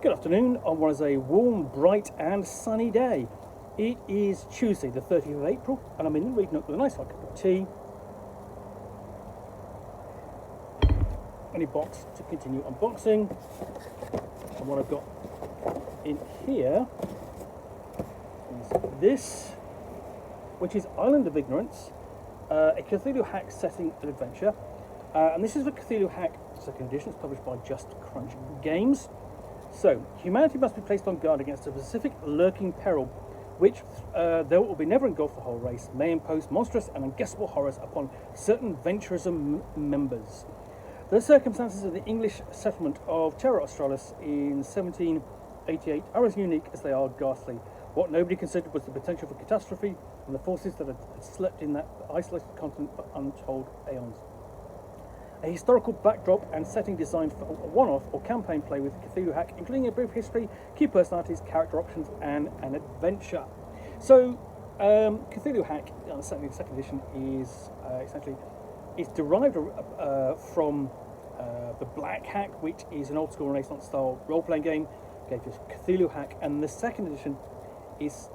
Good afternoon on what is a warm, bright and sunny day. It is Tuesday the 30th of April and I'm in reading up with a nice hot cup of tea and a box to continue unboxing. And what I've got in here is this, which is Island of Ignorance, a Cthulhu Hack Second Adventure. And this is the Cthulhu Hack Second Edition. It's published by Just Crunch Games. So, humanity must be placed on guard against a specific lurking peril, which, though it will be never engulf the whole race, may impose monstrous and unguessable horrors upon certain venturesome members. The circumstances of the English settlement of Terra Australis in 1788 are as unique as they are ghastly. What nobody considered was the potential for catastrophe and the forces that had slept in that isolated continent for untold aeons. A historical backdrop and setting designed for a one-off or campaign play with Cthulhu Hack, including a brief history, key personalities, character options, and an adventure. So, Cthulhu Hack, certainly the second edition, is essentially derived from the Black Hack, which is an old-school Renaissance-style role-playing game. Okay, just Cthulhu Hack, and the second edition is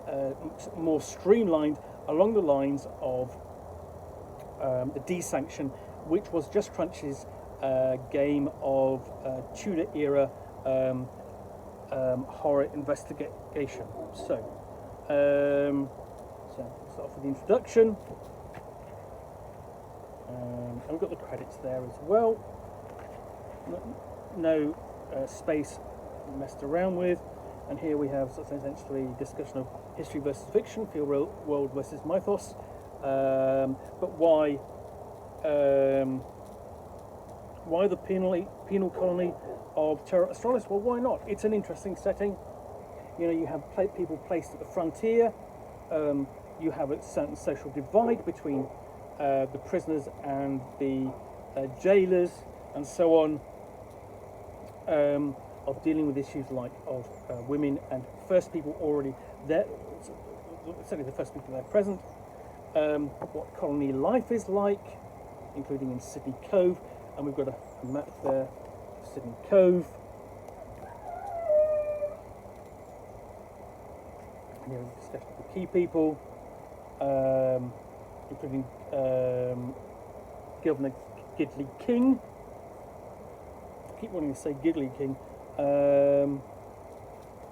more streamlined along the lines of the D-Sanction, which was Just Crunch's game of Tudor era horror investigation. So let's start off with the introduction. And we've got the credits there as well. No space messed around with. And here we have essentially discussion of history versus fiction, field world versus mythos. But why the penal colony of Terra Australis? Well, why not? It's an interesting setting. You know, you have people placed at the frontier. You have a certain social divide between the prisoners and the jailers, and so on. Of dealing with issues like of women and first people already there, certainly the first people there present. What colony life is like, including in Sydney Cove, and we've got a map there of Sydney Cove. And here is a discussion of the key people, including Governor Gidley King. I keep wanting to say Gidley King.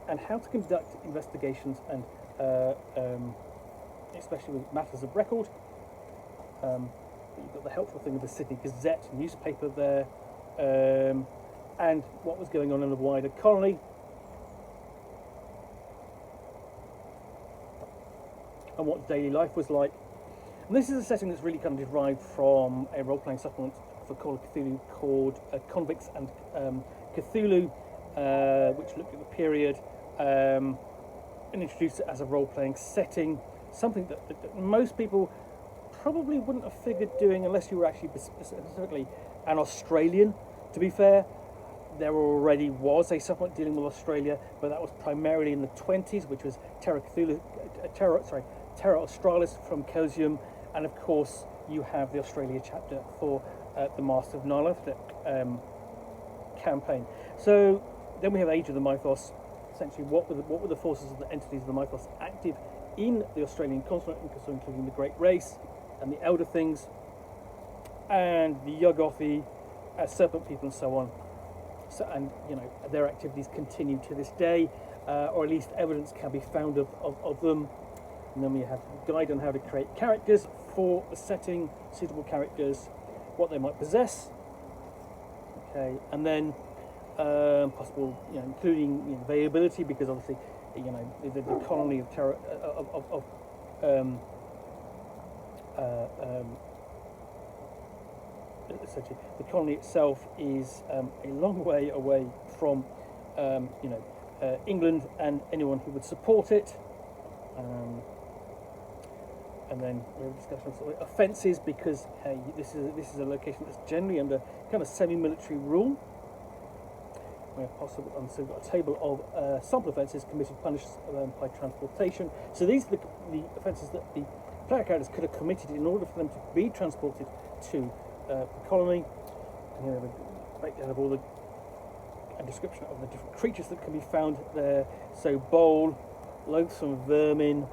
And how to conduct investigations, and especially with matters of record. You've got the helpful thing of the Sydney Gazette newspaper there, and what was going on in the wider colony, and what daily life was like. And this is a setting that's really kind of derived from a role-playing supplement for Call of Cthulhu called Convicts and Cthulhu, which looked at the period and introduced it as a role-playing setting, something that most people probably wouldn't have figured doing unless you were actually specifically an Australian. To be fair, there already was a supplement dealing with Australia, but that was primarily in the 20s, which was Terra Australis from Cosium, and of course you have the Australia chapter for the Master of Nyarlathotep campaign. So then we have Age of the Mythos. Essentially, what were the forces of the entities of the Mythos active in the Australian continent, including the Great Race and the Elder Things and the Yuggothi, Serpent People, and so on. So, and you know, their activities continue to this day, or at least evidence can be found of them. And then we have a guide on how to create characters for the setting, suitable characters, what they might possess. Okay, and then possible, you know, including variability, because obviously, you know, the colony of Terra essentially the colony itself is a long way away from England and anyone who would support it. And then we have a discussion of sort of offences, because hey, this is a location that's generally under kind of semi-military rule. We have possible, so we've got a table of sample offences committed, punished by transportation. So these are the offences that the player characters could have committed in order for them to be transported to the colony. And here we have a breakdown of all the a description of the different creatures that can be found there. So bowl, loathsome vermin,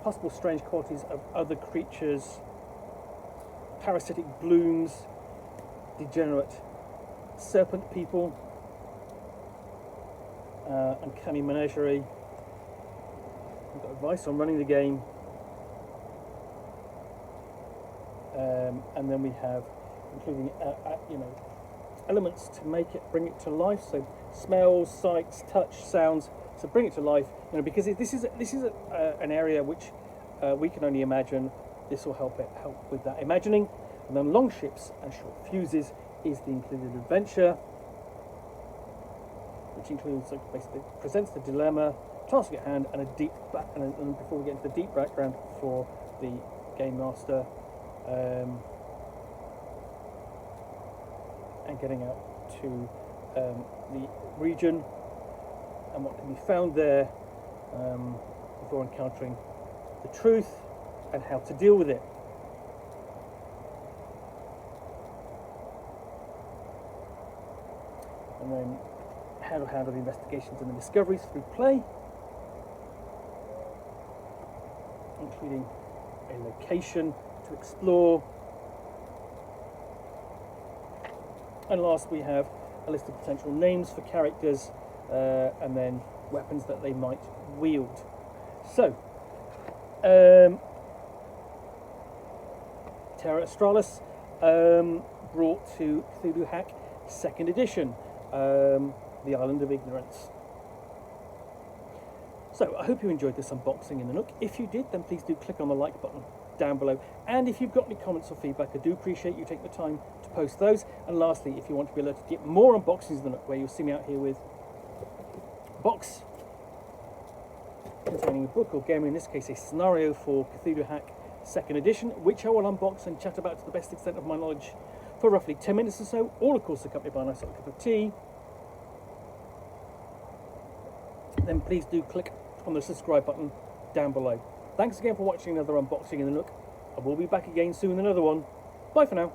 possible strange qualities of other creatures, parasitic blooms, degenerate serpent people, uncanny menagerie. We've got advice on running the game, and then we have including elements to bring it to life. So smells, sights, touch, sounds. So bring it to life, because this is an area which we can only imagine. This will help with that imagining. And then long ships and short fuses is the included adventure, which includes basically presents the dilemma, task at hand, and and before we get into the deep background for the game master, and getting out to the region and what can be found there before encountering the truth and how to deal with it. And then how to handle the investigations and the discoveries through play, including a location to explore. And last, we have a list of potential names for characters, and then weapons that they might wield. So, Terra Australis, brought to Cthulhu Hack Second Edition, the Island of Ignorance. So, I hope you enjoyed this unboxing in the Nook. If you did, then please do click on the like button down below. And if you've got any comments or feedback, I do appreciate you taking the time to post those. And lastly, if you want to be alerted to get more unboxings in the Nook, where you'll see me out here with a box containing a book or game, in this case a scenario for Cthulhu Hack Second Edition, which I will unbox and chat about to the best extent of my knowledge for roughly 10 minutes or so, all of course accompanied by a nice hot cup of tea. Then please do click on the subscribe button down below. Thanks again for watching another unboxing in the Nook. I will be back again soon with another one. Bye for now.